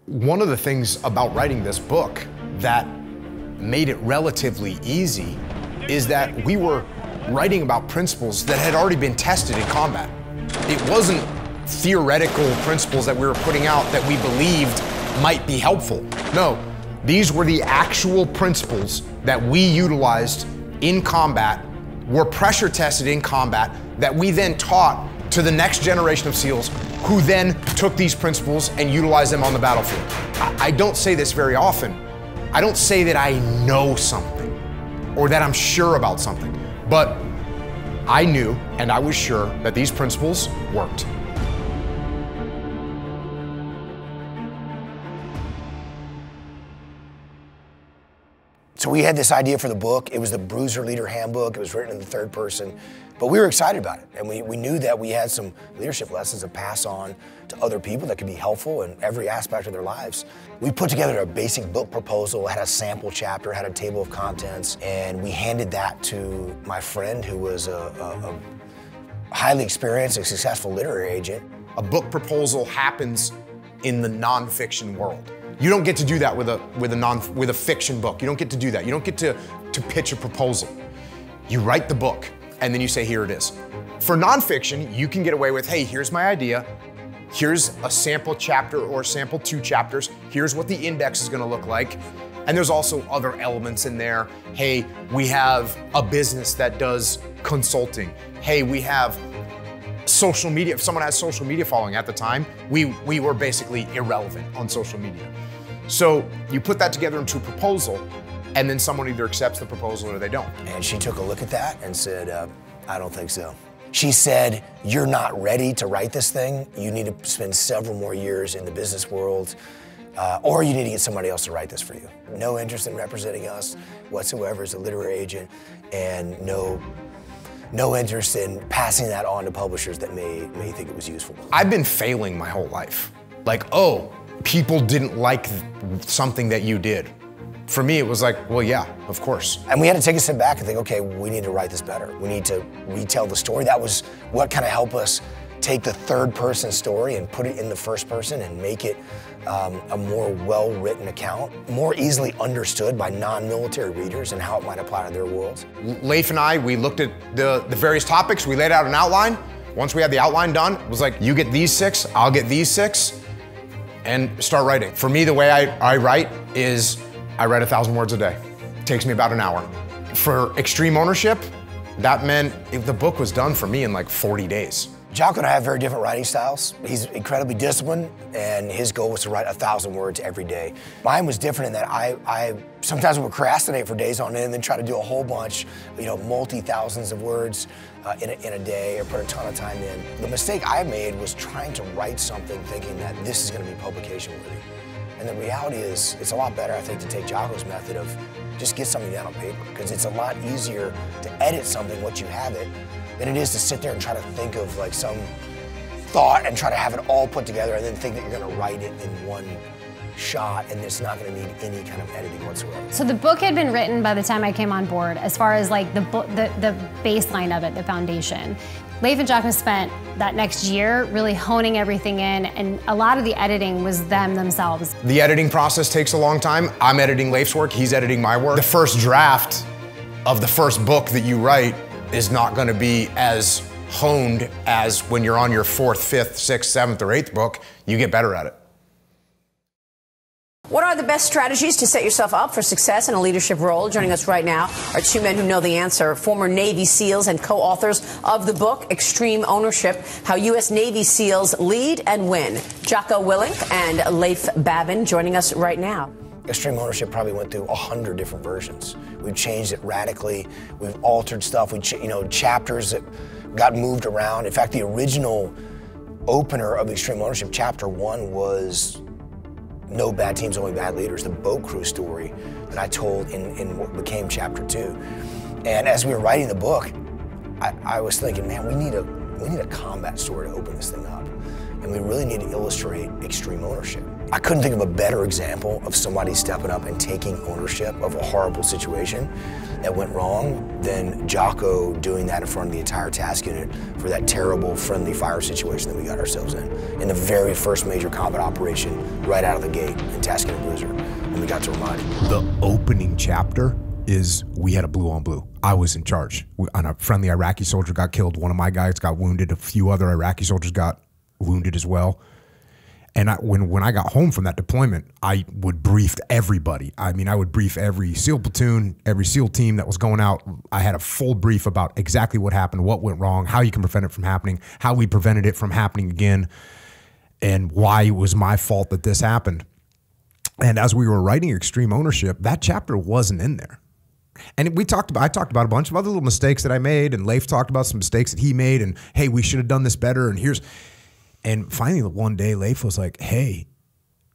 One of the things about writing this book that made it relatively easy is that we were writing about principles that had already been tested in combat. It wasn't theoretical principles that we were putting out that we believed might be helpful. No, these were the actual principles that we utilized in combat, were pressure tested in combat, that we then taught to the next generation of SEALs, who then took these principles and utilized them on the battlefield. I don't say this very often. I don't say that I know something or that I'm sure about something, but I knew and I was sure that these principles worked. So we had this idea for the book. It was the Bruiser Leader Handbook. It was written in the third person, but we were excited about it. And we knew that we had some leadership lessons to pass on to other people that could be helpful in every aspect of their lives. We put together a basic book proposal, had a sample chapter, had a table of contents, and we handed that to my friend who was a highly experienced and successful literary agent. A book proposal happens in the nonfiction world. You don't get to do that with a fiction book. You don't get to do that. You don't get to pitch a proposal. You write the book and then you say, here it is. For nonfiction, you can get away with, hey, here's my idea. Here's a sample chapter or sample 2 chapters. Here's what the index is gonna look like. And there's also other elements in there. Hey, we have a business that does consulting. Hey, we have social media. If someone has social media following at the time, we were basically irrelevant on social media. So you put that together into a proposal, and then someone either accepts the proposal or they don't. And she took a look at that and said, I don't think so. She said, you're not ready to write this thing. You need to spend several more years in the business world, or you need to get somebody else to write this for you. No interest in representing us whatsoever as a literary agent, and no interest in passing that on to publishers that may think it was useful. I've been failing my whole life. Like, oh, people didn't like something that you did. For me, it was like, well, yeah, of course. And we had to take a step back and think, okay, we need to write this better. We need to retell the story. That was what kind of helped us take the third person story and put it in the first person and make it a more well-written account, more easily understood by non-military readers and how it might apply to their worlds. Leif and I, we looked at the various topics, we laid out an outline. Once we had the outline done, it was like, you get these 6, I'll get these 6, and start writing. For me, the way I write is, I write 1,000 words a day. It takes me about an hour. For extreme ownership, that meant the book was done for me in like 40 days. Jocko and I have very different writing styles. He's incredibly disciplined, and his goal was to write 1,000 words every day. Mine was different in that I sometimes would procrastinate for days on end and then try to do a whole bunch, multi-thousands of words in a day, or put a ton of time in. The mistake I made was trying to write something thinking that this is going to be publication worthy. And the reality is, it's a lot better, I think, to take Jocko's method of just get something down on paper, because it's a lot easier to edit something once you have it than it is to sit there and try to think of like some thought and try to have it all put together and then think that you're going to write it in one shot and it's not going to need any kind of editing whatsoever. So the book had been written by the time I came on board, as far as like the baseline of it, the foundation. Leif and Jocko spent that next year really honing everything in, and a lot of the editing was them themselves. The editing process takes a long time. I'm editing Leif's work, he's editing my work. The first draft of the first book that you write is not going to be as honed as when you're on your 4th, 5th, 6th, 7th, or 8th book. You get better at it. What are the best strategies to set yourself up for success in a leadership role? Joining us right now are 2 men who know the answer, former Navy SEALs and co-authors of the book, Extreme Ownership, How U.S. Navy SEALs Lead and Win. Jocko Willink and Leif Babin joining us right now. Extreme Ownership probably went through 100 different versions. We've changed it radically. We've altered stuff. Chapters that got moved around. In fact, the original opener of Extreme Ownership, Chapter 1, was No Bad Teams, Only Bad Leaders, the boat crew story that I told in what became Chapter 2. And as we were writing the book, I was thinking, man, we need a combat story to open this thing up. And we really need to illustrate extreme ownership. I couldn't think of a better example of somebody stepping up and taking ownership of a horrible situation that went wrong than Jocko doing that in front of the entire task unit for that terrible friendly fire situation that we got ourselves in the very first major combat operation right out of the gate in Task Unit Blizzard when we got to Ramadi. The opening chapter is we had a blue on blue. I was in charge. And a friendly Iraqi soldier got killed. One of my guys got wounded. A few other Iraqi soldiers got wounded as well. And when I got home from that deployment, I would brief everybody. I mean, I would brief every SEAL platoon, every SEAL team that was going out. I had a full brief about exactly what happened, what went wrong, how you can prevent it from happening, how we prevented it from happening again, and why it was my fault that this happened. And as we were writing Extreme Ownership, that chapter wasn't in there. And I talked about a bunch of other little mistakes that I made, and Leif talked about some mistakes that he made, and hey, we should have done this better, and finally one day Leif was like, hey,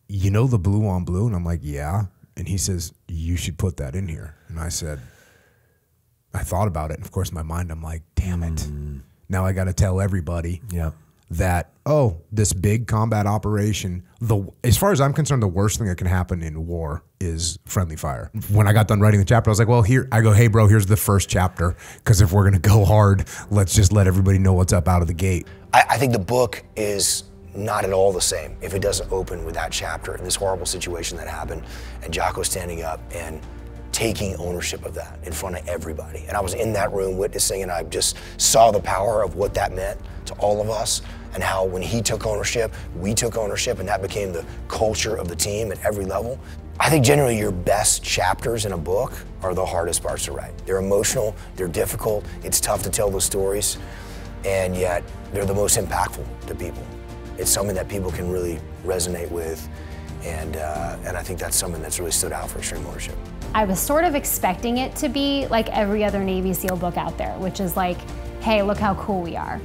you know the blue on blue? And I'm like, yeah. And he says, you should put that in here. And I said, I thought about it, and of course in my mind I'm like, damn it. Now I got to tell everybody that, oh, this big combat operation, as far as I'm concerned, the worst thing that can happen in war is friendly fire. When I got done writing the chapter, I was like, well, hey bro, here's the first chapter, because if we're going to go hard, let's just let everybody know what's up out of the gate. I think the book is not at all the same if it doesn't open with that chapter and this horrible situation that happened, and Jocko standing up and taking ownership of that in front of everybody. And I was in that room witnessing, and I just saw the power of what that meant to all of us, and how when he took ownership, we took ownership, and that became the culture of the team at every level. I think generally your best chapters in a book are the hardest parts to write. They're emotional, they're difficult, it's tough to tell those stories, and yet they're the most impactful to people. It's something that people can really resonate with, and I think that's something that's really stood out for Extreme Ownership. I was sort of expecting it to be like every other Navy SEAL book out there, which is like, hey, look how cool we are.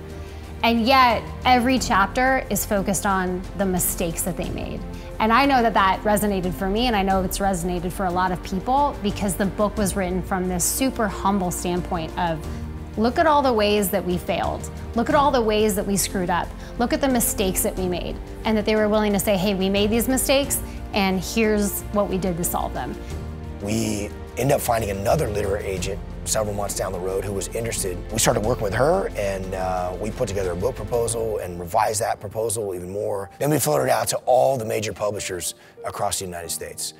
And yet, every chapter is focused on the mistakes that they made. And I know that that resonated for me, and I know it's resonated for a lot of people, because the book was written from this super humble standpoint of, look at all the ways that we failed. Look at all the ways that we screwed up. Look at the mistakes that we made. And that they were willing to say, hey, we made these mistakes, and here's what we did to solve them. We ended up finding another literary agent several months down the road who was interested. We started working with her, and we put together a book proposal and revised that proposal even more. Then we floated it out to all the major publishers across the United States.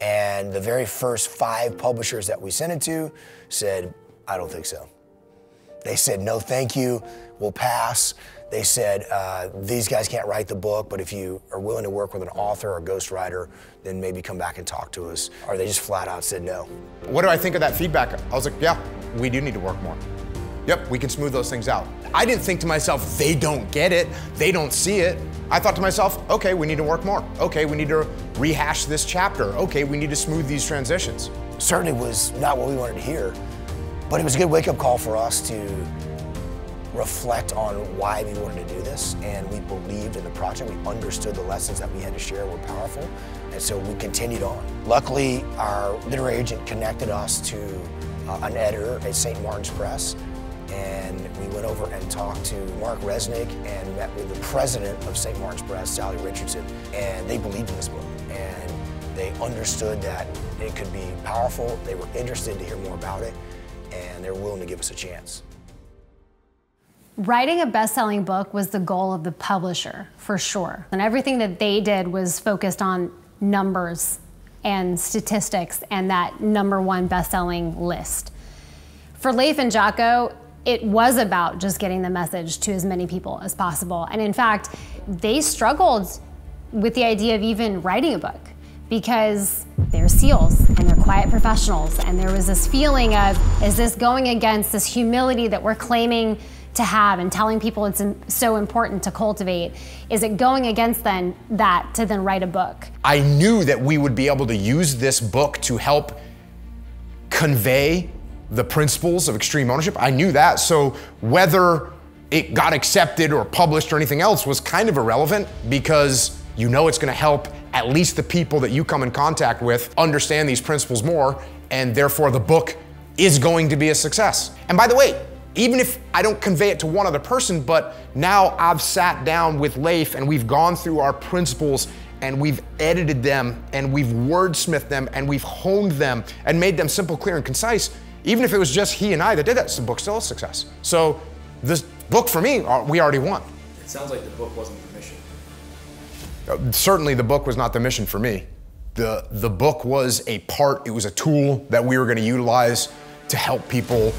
And the very first 5 publishers that we sent it to said, I don't think so. They said, no, thank you, we'll pass. They said, these guys can't write the book, but if you are willing to work with an author or ghostwriter, then maybe come back and talk to us. Or they just flat out said no. What do I think of that feedback? I was like, yeah, we do need to work more. Yep, we can smooth those things out. I didn't think to myself, they don't get it, they don't see it. I thought to myself, okay, we need to work more. Okay, we need to rehash this chapter. Okay, we need to smooth these transitions. Certainly was not what we wanted to hear, but it was a good wake-up call for us to reflect on why we wanted to do this, and we believed in the project. We understood the lessons that we had to share were powerful, and so we continued on. Luckily, our literary agent connected us to an editor at St. Martin's Press, and we went over and talked to Mark Resnick and met with the president of St. Martin's Press, Sally Richardson, and they believed in this book, and they understood that it could be powerful. They were interested to hear more about it, and they were willing to give us a chance. Writing a best-selling book was the goal of the publisher, for sure. And everything that they did was focused on numbers and statistics and that #1 best-selling list. For Leif and Jocko, it was about just getting the message to as many people as possible. And in fact, they struggled with the idea of even writing a book, because they're SEALs and they're quiet professionals. And there was this feeling of, is this going against this humility that we're claiming to have and telling people it's so important to cultivate? Is it going against then that to then write a book? I knew that we would be able to use this book to help convey the principles of extreme ownership. I knew that, so whether it got accepted or published or anything else was kind of irrelevant, because you know it's gonna help at least the people that you come in contact with understand these principles more, and therefore the book is going to be a success. And by the way, even if I don't convey it to one other person, but now I've sat down with Leif and we've gone through our principles and we've edited them and we've wordsmithed them and we've honed them and made them simple, clear, and concise. Even if it was just he and I that did that, the book's still a success. So this book for me, we already won. It sounds like the book wasn't the mission. Certainly the book was not the mission for me. The book was a part, it was a tool that we were going to utilize to help people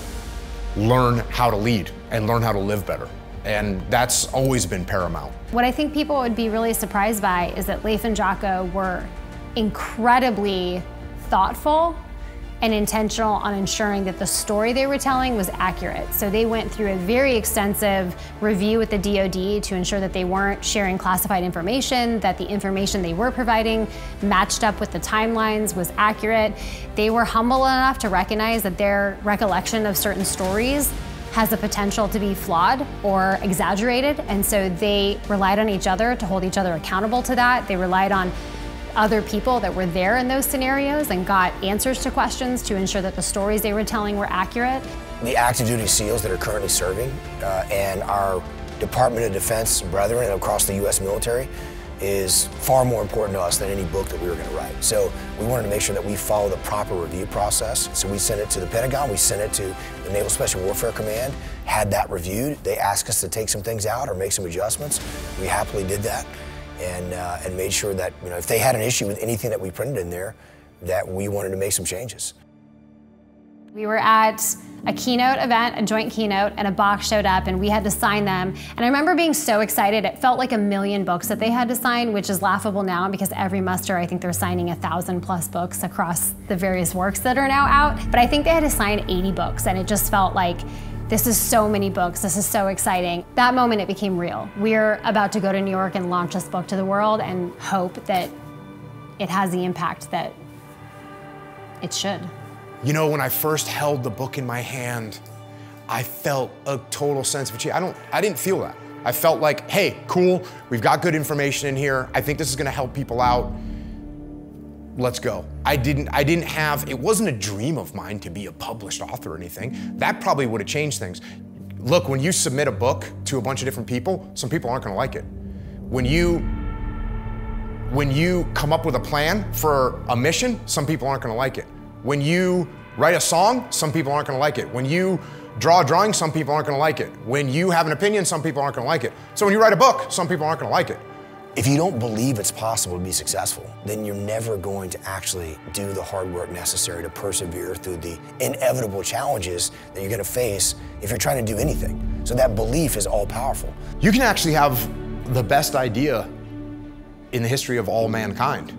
learn how to lead and learn how to live better. And that's always been paramount. What I think people would be really surprised by is that Leif and Jocko were incredibly thoughtful and intentional on ensuring that the story they were telling was accurate. So they went through a very extensive review with the DoD to ensure that they weren't sharing classified information, that the information they were providing matched up with the timelines, was accurate. They were humble enough to recognize that their recollection of certain stories has the potential to be flawed or exaggerated, and so they relied on each other to hold each other accountable to that. They relied on other people that were there in those scenarios and got answers to questions to ensure that the stories they were telling were accurate. The active duty SEALs that are currently serving and our Department of Defense brethren across the U.S. military is far more important to us than any book that we were going to write. So we wanted to make sure that we follow the proper review process. So we sent it to the Pentagon, we sent it to the Naval Special Warfare Command, had that reviewed. They asked us to take some things out or make some adjustments. We happily did that. And made sure that, you know, if they had an issue with anything that we printed in there, that we wanted to make some changes. We were at a keynote event, a joint keynote, and a box showed up and we had to sign them. And I remember being so excited. It felt like 1 million books that they had to sign, which is laughable now because every muster, I think they're signing 1,000+ books across the various works that are now out. But I think they had to sign 80 books and it just felt like, this is so many books, this is so exciting. That moment it became real. We're about to go to New York and launch this book to the world and hope that it has the impact that it should. You know, when I first held the book in my hand, I felt a total sense of achievement. I didn't feel that. I felt like, hey, cool, we've got good information in here. I think this is gonna help people out. Let's go. I didn't have, it wasn't a dream of mine to be a published author or anything. That probably would have changed things. Look, when you submit a book to a bunch of different people, some people aren't gonna like it. When you come up with a plan for a mission, some people aren't gonna like it. When you write a song, some people aren't gonna like it. When you draw a drawing, some people aren't gonna like it. When you have an opinion, some people aren't gonna like it. So when you write a book, some people aren't gonna like it. If you don't believe it's possible to be successful, then you're never going to actually do the hard work necessary to persevere through the inevitable challenges that you're going to face if you're trying to do anything. So that belief is all powerful. You can actually have the best idea in the history of all mankind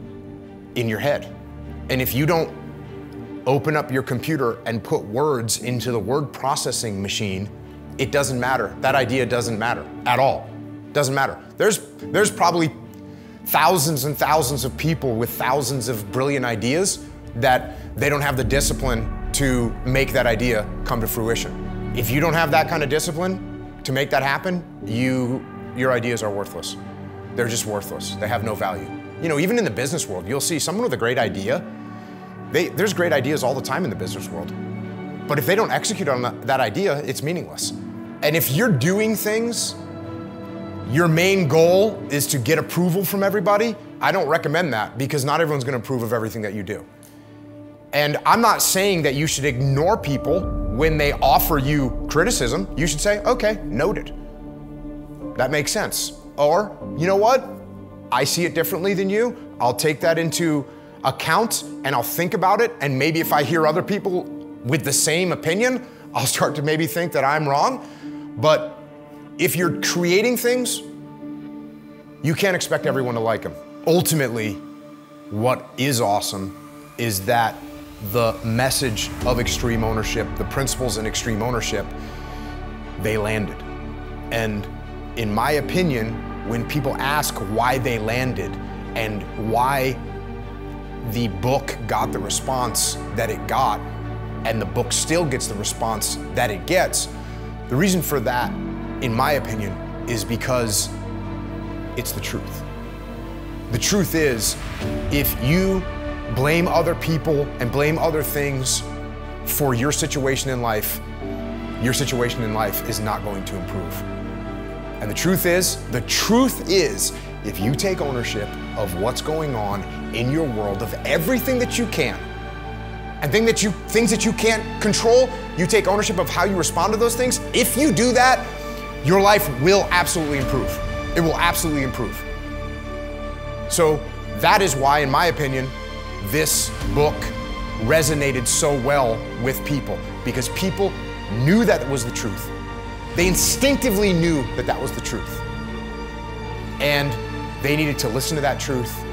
in your head. And if you don't open up your computer and put words into the word processing machine, it doesn't matter. That idea doesn't matter at all. Doesn't matter. There's probably thousands and thousands of people with thousands of brilliant ideas that they don't have the discipline to make that idea come to fruition. If you don't have that kind of discipline to make that happen, your ideas are worthless. They're just worthless. They have no value. You know, even in the business world, you'll see someone with a great idea. There's great ideas all the time in the business world. But if they don't execute on that idea, it's meaningless. And if you're doing things, your main goal is to get approval from everybody, I don't recommend that because not everyone's gonna approve of everything that you do. And I'm not saying that you should ignore people when they offer you criticism. You should say, okay, noted. That makes sense. Or, you know what? I see it differently than you. I'll take that into account and I'll think about it. And maybe if I hear other people with the same opinion, I'll start to maybe think that I'm wrong. But if you're creating things, you can't expect everyone to like them. Ultimately, what is awesome is that the message of extreme ownership, the principles in extreme ownership, they landed. And in my opinion, when people ask why they landed and why the book got the response that it got, and the book still gets the response that it gets, the reason for that, in my opinion, is because it's the truth. The truth is, if you blame other people and blame other things for your situation in life is not going to improve. And the truth is, if you take ownership of what's going on in your world, of everything that you can, and things that you can't control, you take ownership of how you respond to those things. If you do that, your life will absolutely improve. It will absolutely improve. So that is why, in my opinion, this book resonated so well with people, because people knew that was the truth. They instinctively knew that that was the truth. And they needed to listen to that truth,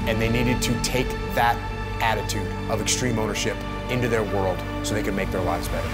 and they needed to take that attitude of extreme ownership into their world so they could make their lives better.